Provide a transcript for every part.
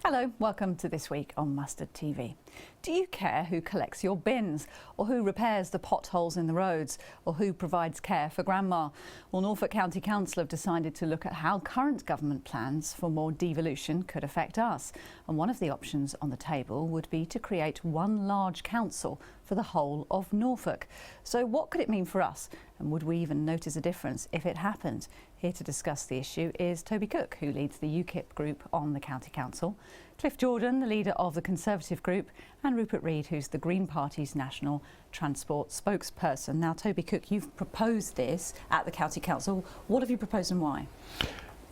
Hello, welcome to This Week on Mustard TV. Do you care who collects your bins, or who repairs the potholes in the roads, or who provides care for grandma? Well, Norfolk County Council have decided to look at how current government plans for more devolution could affect us. And one of the options on the table would be to create one large council for the whole of Norfolk. So what could it mean for us? And would we even notice a difference if it happened? Here to discuss the issue is Toby Cook, who leads the UKIP group on the County Council, Cliff Jordan, the leader of the Conservative group, and Rupert Reid, who's the Green Party's National Transport spokesperson. Now, Toby Cook, you've proposed this at the County Council. What have you proposed and why?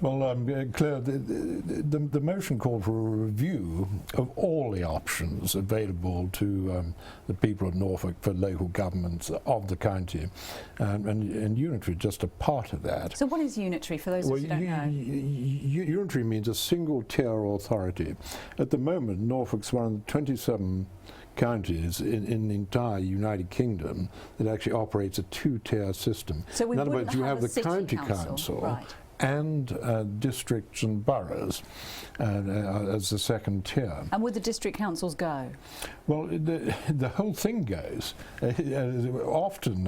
Well, Claire, the motion called for a review of all the options available to the people of Norfolk for local governments of the county, and unitary is just a part of that. So what is unitary, for those of us who don't know? Unitary means a single tier authority. At the moment, Norfolk's one of the 27 counties in the entire United Kingdom that actually operates a two-tier system. So we in other words, you have the county council right, and districts and boroughs as the second tier. And would the district councils go? Well, the whole thing goes. Often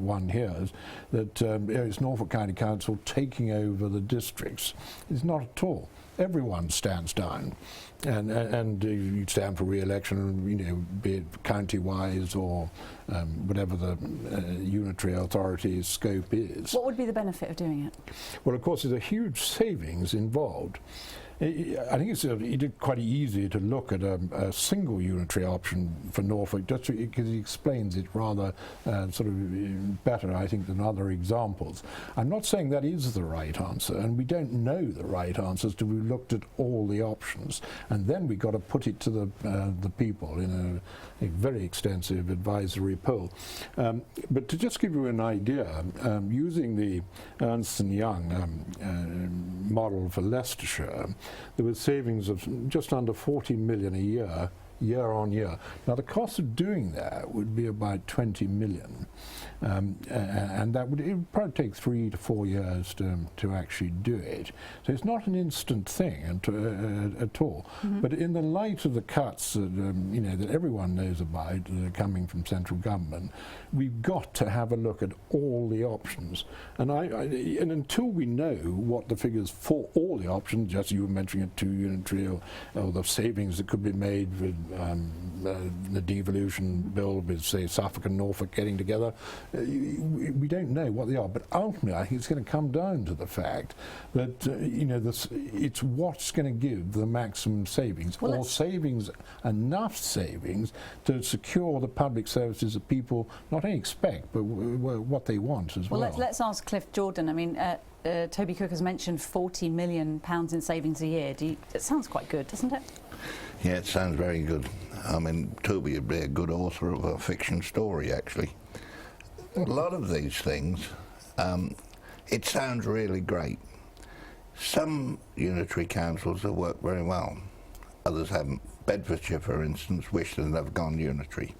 one hears that it's Norfolk County Council taking over the districts. It's not at all. Everyone stands down, and you stand for re-election, you know, be it county-wise or whatever the unitary authority's scope is. What would be the benefit of doing it? Well, of course, there's a huge savings involved. I think it's quite easy to look at a single unitary option for Norfolk, just because he explains it rather sort of better, I think, than other examples. I'm not saying that is the right answer, and we don't know the right answers till we've looked at all the options, and then we've got to put it to the people in a very extensive advisory poll. But to just give you an idea, using the Ernst & Young model for Leicestershire, there was savings of just under 40 million a year on year. Now, the cost of doing that would be about 20 million, and it would probably take 3 to 4 years to actually do it. So it's not an instant thing at all. Mm-hmm. But in the light of the cuts that that everyone knows about coming from central government, we've got to have a look at all the options. And until we know what the figures for all the options, just you were mentioning it, 2 unitary, or the savings that could be made with the devolution bill with, say, Suffolk and Norfolk getting together, we don't know what they are. But ultimately, I think it's going to come down to the fact that it's what's going to give the maximum savings, or enough savings to secure the public services that people not only expect but what they want as well. Well, let's ask Cliff Jordan. I mean, Toby Cook has mentioned £40 million in savings a year. It sounds quite good, doesn't it? Yeah, it sounds very good. I mean, Toby would be a good author of a fiction story, actually. A lot of these things, it sounds really great. Some unitary councils have worked very well. Others haven't. Bedfordshire, for instance, wish they'd never gone unitary.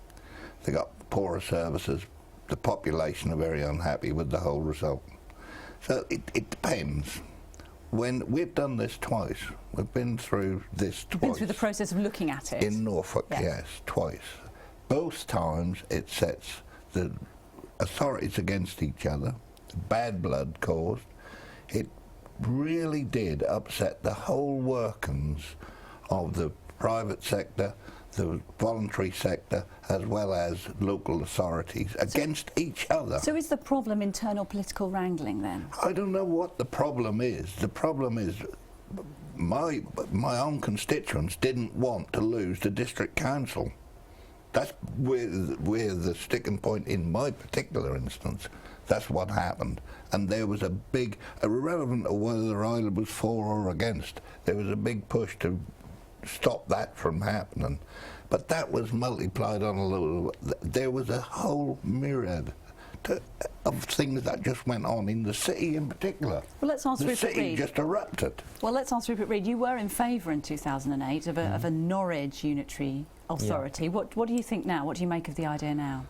They got poorer services. The population are very unhappy with the whole result. So it depends. When we've done this twice, we've been through this twice. You've been through the process of looking at it? In Norfolk, yes, twice. Both times it sets the authorities against each other, bad blood caused. It really did upset the whole workings of the private sector, the voluntary sector, as well as local authorities against each other. So is the problem internal political wrangling then? I don't know what the problem is. The problem is my own constituents didn't want to lose the district council. That's where the sticking point in my particular instance. That's what happened. And there was a big, irrelevant of whether I was for or against, there was a big push to stop that from happening. But that was multiplied on a little. There was a whole myriad. of things that just went on in the city in particular. Well, let's ask The Rupert city Reid. just erupted. Well, let's ask Rupert Reid. You were in favour in 2008 of a Norwich unitary authority. Yeah. What do you think now? What do you make of the idea now?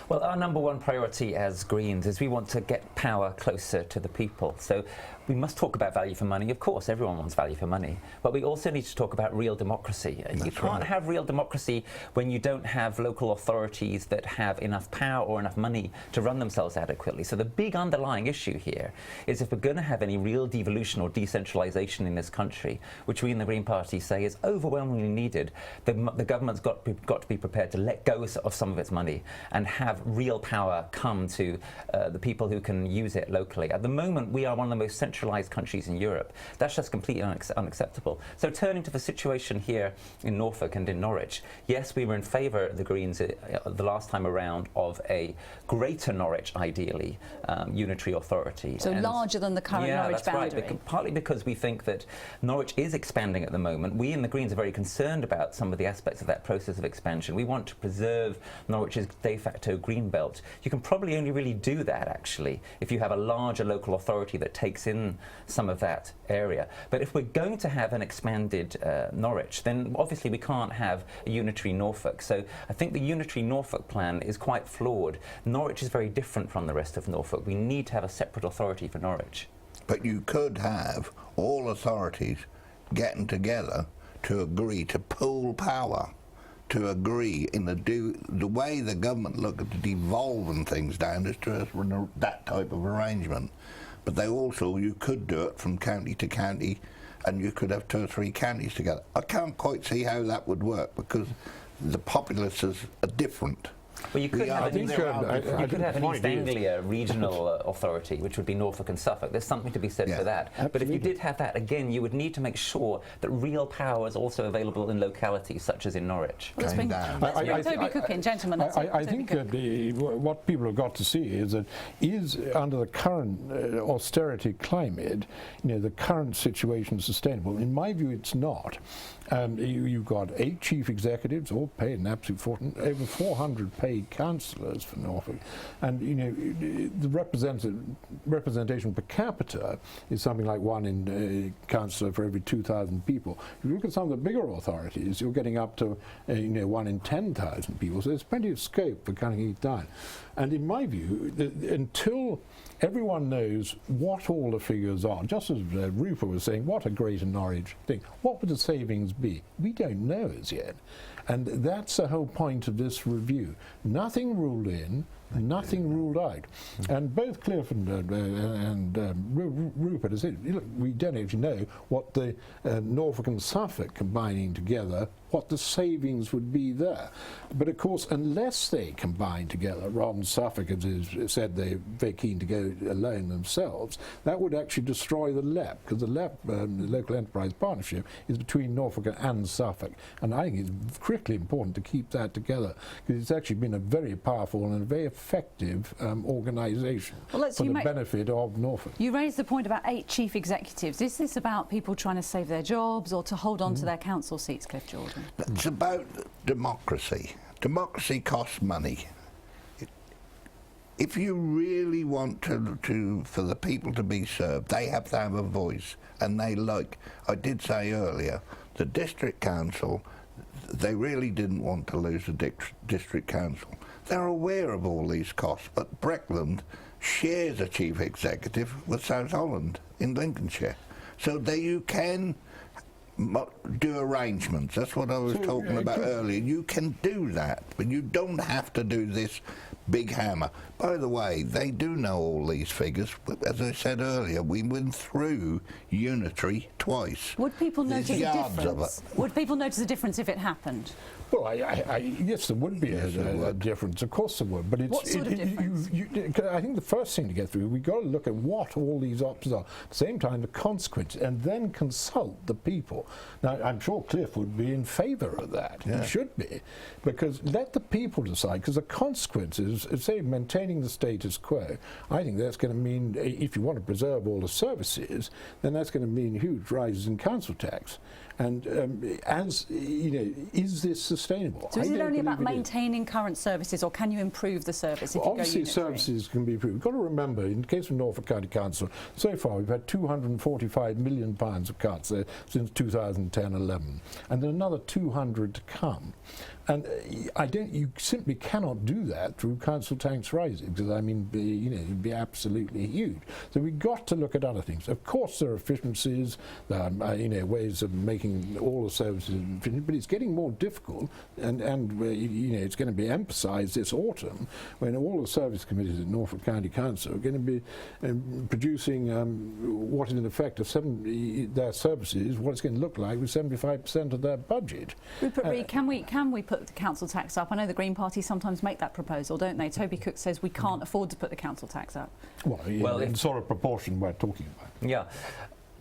Well, our number one priority as Greens is we want to get power closer to the people. So we must talk about value for money. Of course, everyone wants value for money. But we also need to talk about real democracy. You can't have real democracy when you don't have local authorities that have enough power or enough money to run themselves adequately. So the big underlying issue here is if we're going to have any real devolution or decentralisation in this country, which we in the Green Party say is overwhelmingly needed, the government's got to be prepared to let go of some of its money and have real power come to the people who can use it locally. At the moment, we are one of the most centralised countries in Europe. That's just completely unacceptable. So turning to the situation here in Norfolk and in Norwich, yes, we were in favour, the Greens, the last time around, of a greater Norwich, ideally, unitary authority. So larger than the current Norwich boundary. Right, partly because we think that Norwich is expanding at the moment. We in the Greens are very concerned about some of the aspects of that process of expansion. We want to preserve Norwich's de facto green belt. You can probably only really do that, actually, if you have a larger local authority that takes in some of that area. But if we're going to have an expanded Norwich, then obviously we can't have a unitary Norfolk. So I think the unitary Norfolk plan is quite flawed. Norwich is very different from the rest of Norfolk. We need to have a separate authority for Norwich. But you could have all authorities getting together to agree to pool power, to agree in the way the government look at devolving things down is to that type of arrangement. But they also, you could do it from county to county, and you could have 2 or 3 counties together. I can't quite see how that would work because the populaces are different. Well, you could have an East point Anglia regional authority, which would be Norfolk and Suffolk. There's something to be said for that. Absolutely. But if you did have that, again, you would need to make sure that real power is also available in localities such as in Norwich. Well, let's bring Toby Cook in, gentlemen. I think that what people have got to see is that under the current austerity climate, the current situation sustainable? In my view, it's not. You've got 8 chief executives, all paid an absolute fortune, over 400 paid councillors for Norfolk, and the representation per capita is something like 1 in councillor for every 2,000 people. If you look at some of the bigger authorities, you're getting up to 1 in 10,000 people. So there's plenty of scope for cutting it down. And in my view, until everyone knows what all the figures are, just as Rupert was saying, what a greater Norwich thing, what would the savings be? We don't know as yet. And that's the whole point of this review. Nothing ruled in, nothing ruled out. And both Cliff and Rupert have said, look, we don't actually know what the Norfolk and Suffolk combining together, what the savings would be there. But of course, unless they combine together, rather than Suffolk has said they're very keen to go alone themselves, that would actually destroy the LEP, because the LEP, the Local Enterprise Partnership, is between Norfolk and Suffolk. And I think it's critically important to keep that together, because it's actually been a very powerful and a very effective organisation for the benefit of Norfolk. You raised the point about 8 chief executives. Is this about people trying to save their jobs or to hold on to their council seats, Cliff Jordan? It's about democracy. Democracy costs money. If you really want for the people to be served, they have to have a voice. And I did say earlier, the district council, they really didn't want to lose the district council. They're aware of all these costs, but Breckland shares a chief executive with South Holland in Lincolnshire. So there you can do arrangements. That's what I was talking about earlier. You can do that, but you don't have to do this big hammer. By the way, they do know all these figures. As I said earlier, we went through unitary twice. Would people notice a difference? Would people notice a difference if it happened? Well, yes, there would be a difference. Of course there would. But it's, what sort of difference? I think the first thing to get through, we've got to look at what all these options are. At the same time, the consequences, and then consult the people. Now, I'm sure Cliff would be in favour of that. Yeah. He should be. Because let the people decide, because the consequences, say, maintaining the status quo, I think that's going to mean, if you want to preserve all the services, then that's going to mean huge rises in council tax. And as you know, is this sustainable? So is it only about believe it is. maintaining current services, or can you improve the service if Well, you go obviously, unitary? services can be improved. We've got to remember, in the case of Norfolk County Council, so far we've had £245 million of cuts since 2010-11, and then another 200 to come. And you simply cannot do that through council tax rising, because I mean, it'd be absolutely huge. So we've got to look at other things. Of course, there are efficiencies, ways of making all the services efficient, but it's getting more difficult, and it's going to be emphasised this autumn when all the service committees at Norfolk County Council are going to be producing what is in effect their services, what it's going to look like with 75% of their budget. Rupert Reid, can we put the council tax up? I know the Green Party sometimes make that proposal, don't they? Toby Cook says we can't afford to put the council tax up. Well, in sort of proportion we're talking about. Yeah.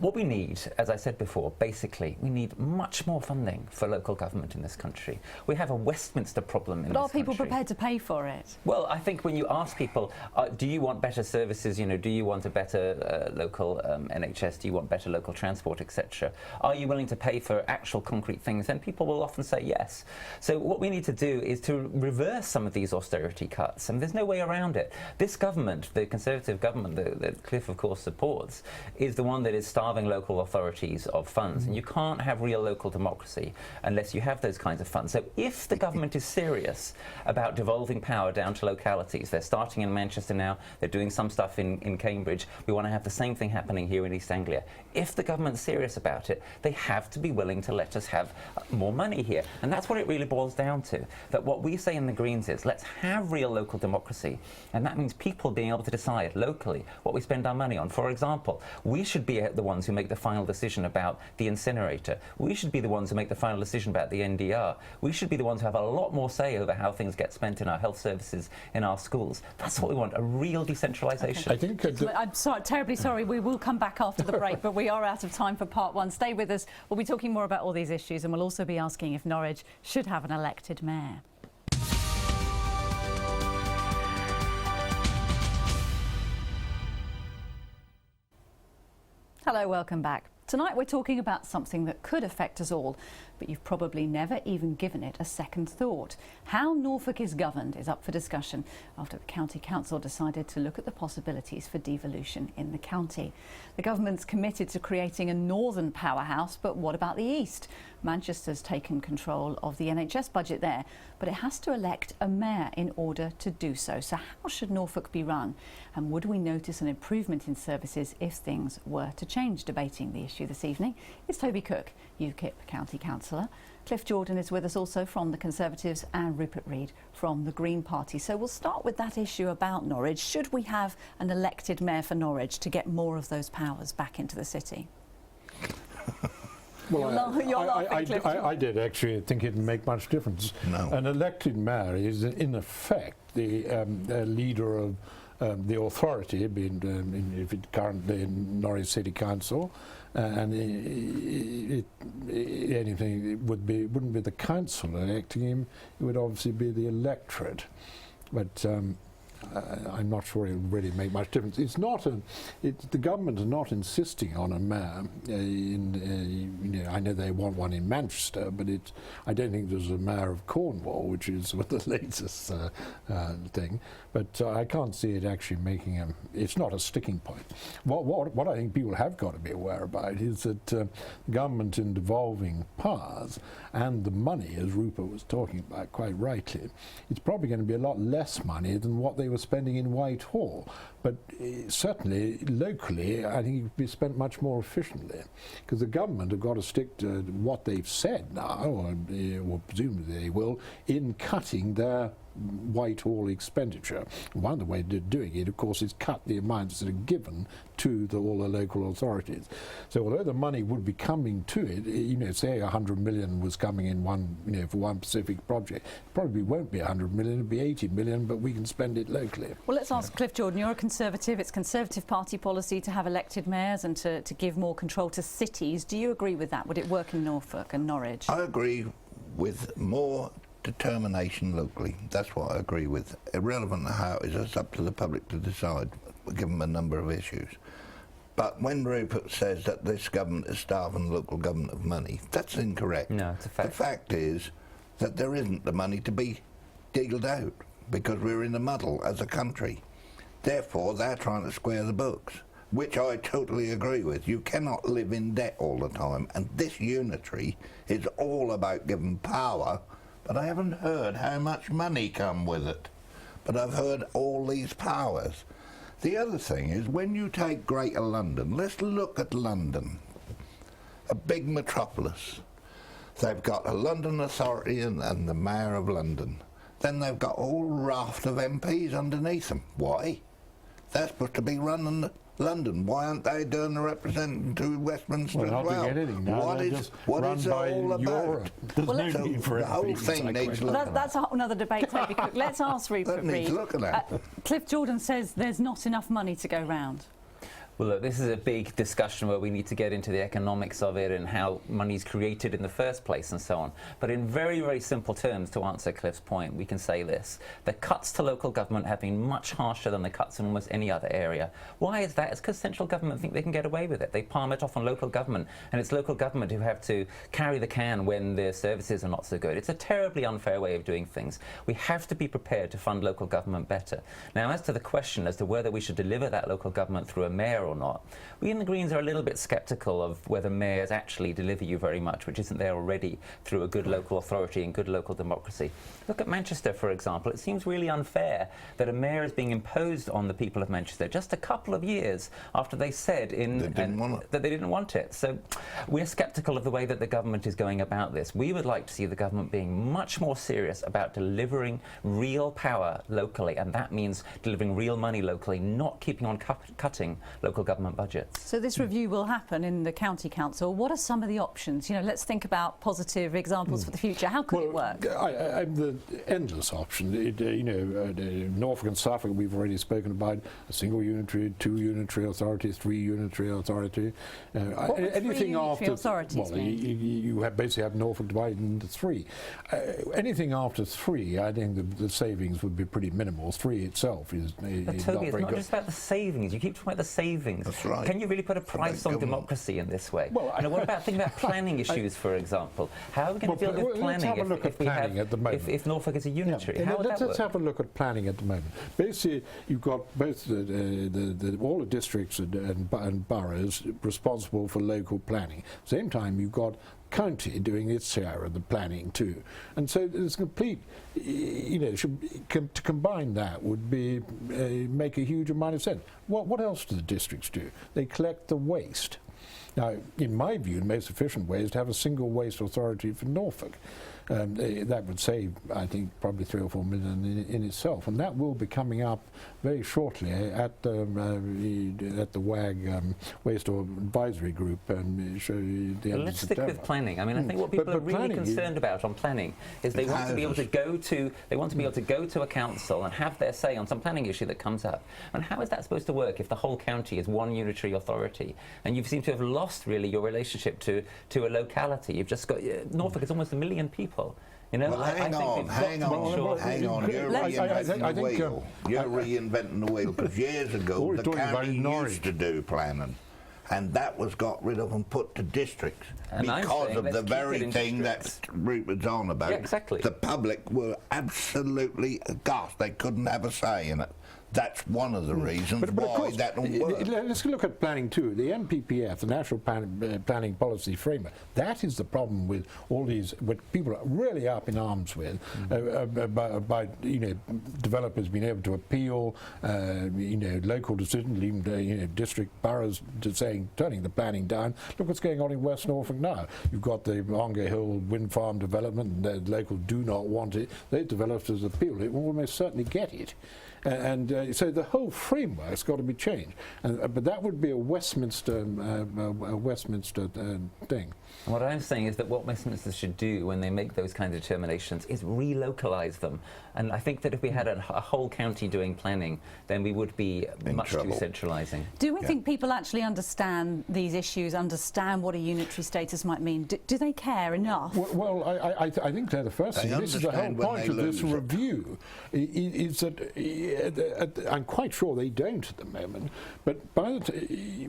What we need, as I said before, basically, we need much more funding for local government in this country. We have a Westminster problem in this country. But are people prepared to pay for it? Well, I think when you ask people, do you want better services, do you want a better local NHS, do you want better local transport, etc., are you willing to pay for actual concrete things? Then people will often say yes. So what we need to do is to reverse some of these austerity cuts, and there's no way around it. This government, the Conservative government that Cliff, of course, supports, is the one that is starving local authorities of funds, and you can't have real local democracy unless you have those kinds of funds. So if the government is serious about devolving power down to localities, they're starting in Manchester now, they're doing some stuff in Cambridge, we want to have the same thing happening here in East Anglia. If the government's serious about it, they have to be willing to let us have more money here, and that's what it really boils down to. That what we say in the Greens is, let's have real local democracy, and that means people being able to decide locally what we spend our money on. For example, we should be the ones who make the final decision about the incinerator. We should be the ones who make the final decision about the NDR. We should be the ones who have a lot more say over how things get spent in our health services, in our schools. That's what we want, a real decentralisation. I think I'm terribly sorry, we will come back after the break, but we are out of time for part one. Stay with us. We'll be talking more about all these issues, and we'll also be asking if Norwich should have an elected mayor. Hello, welcome back. Tonight we're talking about something that could affect us all, but you've probably never even given it a second thought. How Norfolk is governed is up for discussion after the County Council decided to look at the possibilities for devolution in the county. The government's committed to creating a northern powerhouse, but what about the east? Manchester's taken control of the NHS budget there, but it has to elect a mayor in order to do so. So how should Norfolk be run? And would we notice an improvement in services if things were to change? Debating the issue this evening is Toby Cook, UKIP County Councillor. Cliff Jordan is with us also from the Conservatives, and Rupert Reid from the Green Party. So we'll start with that issue about Norwich. Should we have an elected mayor for Norwich to get more of those powers back into the city? Well, You're laughing, Cliff. I did actually think it didn't make much difference. No. An elected mayor is in effect the leader of the authority, being if it currently in Norwich City Council, and anything it wouldn't be the council electing him. It would obviously be the electorate, but. I'm not sure it would really make much difference. It's not the government is not insisting on a mayor. I know they want one in Manchester, but I don't think there's a mayor of Cornwall, which is the latest thing. But I can't see it actually making it's not a sticking point. What I think people have got to be aware about is that government in devolving powers and the money, as Rupert was talking about quite rightly, it's probably going to be a lot less money than what they were spending in Whitehall, but certainly locally I think it would be spent much more efficiently, because the government have got to stick to what they've said now, or presumably they will, in cutting their Whitehall expenditure. One of the ways of doing it, of course, is cut the amounts that are given to all the local authorities. So although the money would be coming to it, say 100 million was coming in for one specific project, it probably won't be 100 million, it'll be 80 million, but we can spend it locally. Well, let's ask Cliff Jordan. You're a Conservative. It's Conservative Party policy to have elected mayors and to give more control to cities. Do you agree with that? Would it work in Norfolk and Norwich? I agree with more determination locally. That's what I agree with. Irrelevant how it is, it's up to the public to decide, given a number of issues. But when Rupert says that this government is starving local government of money, that's incorrect. No, it's a fact. The fact is that there isn't the money to be dealed out because we're in a muddle as a country. Therefore, they're trying to square the books, which I totally agree with. You cannot live in debt all the time, and this unitary is all about giving power, but I haven't heard how much money come with it. But I've heard all these powers. The other thing is, when you take Greater London, let's look at London, a big metropolis. They've got a London Authority and the Mayor of London. Then they've got a whole raft of MPs underneath them. Why? They're supposed to be running London. Why aren't they doing the representing to Westminster as well? Not anything. No, what is it all about? There's no need for the whole MPs, thing needs looking at. That's a whole another debate, Toby Cook. Let's ask Rupert That needs Reid. looking at. Cliff Jordan says there's not enough money to go round. Well, look, this is a big discussion where we need to get into the economics of it and how money's created in the first place and so on. But in very, very simple terms, to answer Cliff's point, we can say this. The cuts to local government have been much harsher than the cuts in almost any other area. Why is that? It's because central government think they can get away with it. They palm it off on local government, and it's local government who have to carry the can when their services are not so good. It's a terribly unfair way of doing things. We have to be prepared to fund local government better. Now, as to the question as to whether we should deliver that local government through a mayor or not, we in the Greens are a little bit sceptical of whether mayors actually deliver you very much, which isn't there already through a good local authority and good local democracy. Look at Manchester, for example. It seems really unfair that a mayor is being imposed on the people of Manchester just a couple of years after they said that they didn't want it. So we're sceptical of the way that the government is going about this. We would like to see the government being much more serious about delivering real power locally, and that means delivering real money locally, not keeping on cutting local government budgets. So this review will happen in the county council. What are some of the options? You know, let's think about positive examples for the future. How could it work? The endless option. Norfolk and Suffolk, we've already spoken about a single unitary, two unitary authorities, three unitary authority. What would anything three after authorities mean? you basically have Norfolk divided into three. Anything after three, I think the savings would be pretty minimal. Three itself is But not Toby, it's very not good. just about the savings. You keep talking about the savings. That's right. Can you really put a price on democracy in this way? Well, what about thinking about planning issues, for example? How are we going to deal with planning let's have a look at planning at the moment. if Norfolk is a unitary? Yeah, How would that work? let's have a look at planning at the moment. Basically, you've got both all the districts and boroughs responsible for local planning. At the same time, you've got county doing its share of the planning too, and so there's complete. To combine that would be make a huge amount of sense. What else do the districts do? They collect the waste. Now, in my view, the most efficient way is to have a single waste authority for Norfolk. That would save, I think, probably 3 or 4 million in itself, and that will be coming up very shortly at the WAG Waste Advisory Group. Let's stick with planning. I mean, I think what people are really concerned about on planning is they want to be able to go to a council and have their say on some planning issue that comes up. And how is that supposed to work if the whole county is one unitary authority and you seem to have lost really your relationship to a locality? You've just got Norfolk is almost 1 million people. You know, well, hang on. You're reinventing the wheel. You're reinventing the wheel because years ago the county used to do planning, and that was got rid of and put to districts because of the very thing that Rupert's on about. Yeah, exactly. The public were absolutely aghast. They couldn't have a say in it. That's one of the reasons why that don't work. Let's look at planning too. The NPPF, the National Planning Policy Framework, that is the problem with all these, what people are really up in arms with, about developers being able to appeal, local decisions, even district boroughs turning the planning down. Look what's going on in West Norfolk now. You've got the Ongar Hill wind farm development, and the local do not want it. They developers appeal. It will almost certainly get it. So the whole framework's got to be changed, but that would be a Westminster thing. And what I'm saying is that what Westminster should do when they make those kinds of determinations is relocalise them. And I think that if we had a whole county doing planning, then we would be much too centralising. Do we think people actually understand these issues, understand what a unitary status might mean? Do they care enough? Well, I think they're the first thing. This is the whole point of this review, is that I'm quite sure they don't at the moment. But by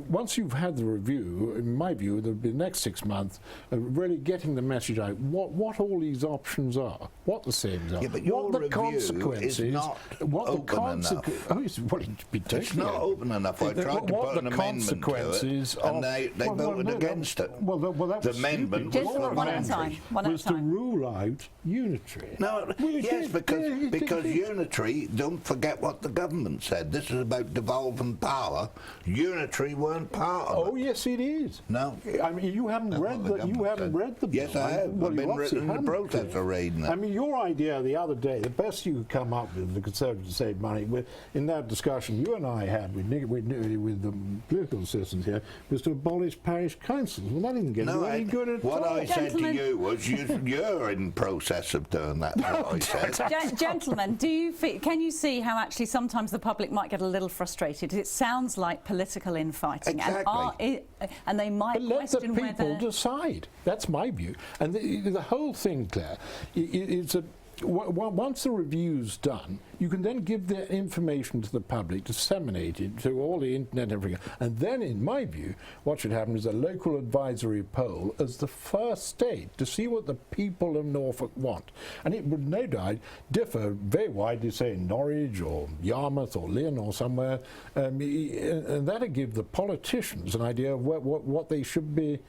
once you've had the review, in my view, there'll be the next 6 months really getting the message out what all these options are, what the savings are, Yeah, but your what the review consequences, is not what the open enough. Oh, it'd be totally It's not open enough. I tried to put an amendment to it, and they voted against it. Well, that the was amendment stupid. was Just one at a time. One at a was to time. rule out unitary. No, Well, it yes, did. because unitary, don't forget what the government said. This is about devolving power. Unitary weren't part of Oh it. yes, it is. No. I mean, you haven't read what the you government haven't said. read the bill. Yes, I have. Well, I've you been obviously written in the haven't, protest Cliff. of reading it. I mean, your idea the other day, the best you could come up with, the Conservatives to save money, in that discussion you and I had with the political assistants here, was to abolish parish councils. Well, that didn't get you any good at what all. I said to Gentlemen. you was you're in process of doing that. What I said. Gentlemen, can you see how actually sometimes the public might get a little frustrated? It sounds like political infighting, Exactly. and they might But let the question people whether. decide. That's my view. And the whole thing, Claire, is that once the review's done, you can then give the information to the public, disseminate it to all the internet and everything. And then, in my view, what should happen is a local advisory poll as the first stage to see what the people of Norfolk want. And it would no doubt differ very widely, say, in Norwich or Yarmouth or Lynn or somewhere. And that would give the politicians an idea of what they should be,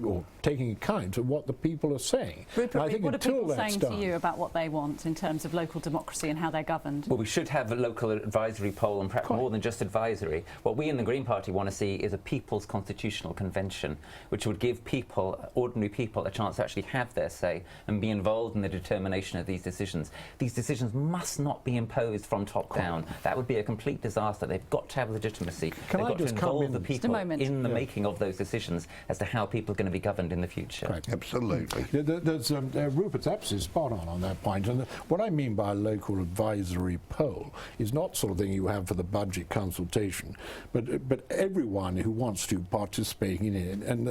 or taking account of what the people are saying. Rupert, I think what are until people that's saying done, to you about what they want in terms of local democracy and how they're governed? Well, we should have a local advisory poll, and perhaps more than just advisory. What we in the Green Party want to see is a People's Constitutional Convention, which would give people, ordinary people, a chance to actually have their say and be involved in the determination of these decisions. These decisions must not be imposed from top down. That would be a complete disaster. They've got to have legitimacy. Can They've I got to just come involve in the just a people moment? in the making of those decisions as to how people are going to be governed in the future. Right. Absolutely. There's Rupert's absolutely spot on that point. And what I mean by a local advisory poll is not sort of thing you have for the budget consultation, but everyone who wants to participate in it. And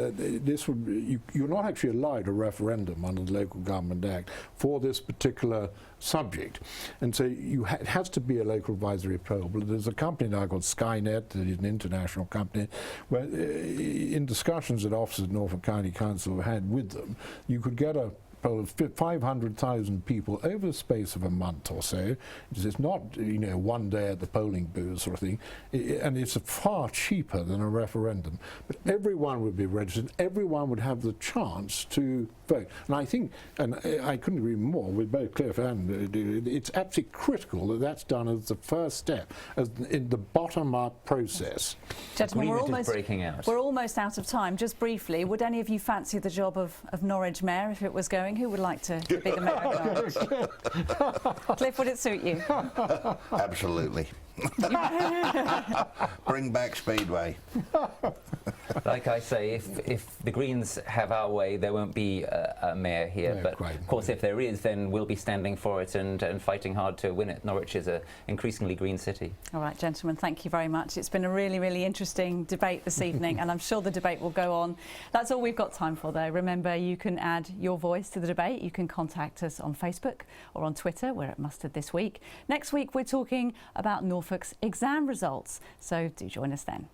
this would you're not actually allowed a referendum under the Local Government Act for this particular subject, and so it has to be a local advisory poll. But there's a company now called Skynet, that is an international company, where in discussions that officers at Norfolk County Council had with them, you could get a poll of 500,000 people over the space of a month or so. It's not, one day at the polling booth sort of thing, and it's far cheaper than a referendum. But everyone would be registered, everyone would have the chance to vote. And I think, and I couldn't agree more with both Cliff and it's absolutely critical that that's done as the first step, as in the bottom-up process. Gentlemen, Agreement is breaking out. we're almost out of time. Just briefly, would any of you fancy the job of Norwich Mayor if it was going? Who would like to be the Mayor of Norwich? Cliff, would it suit you? Absolutely. Bring back Speedway. Like I say, if the Greens have our way, there won't be a mayor here. No, but quite. of course, if there is, then we'll be standing for it and fighting hard to win it. Norwich is an increasingly green city. All right, gentlemen, thank you very much. It's been a really, really interesting debate this evening, and I'm sure the debate will go on. That's all we've got time for, though. Remember, you can add your voice to the debate. You can contact us on Facebook or on Twitter. We're at Mustard This Week. Next week, we're talking about Norfolk's exam results, so do join us then.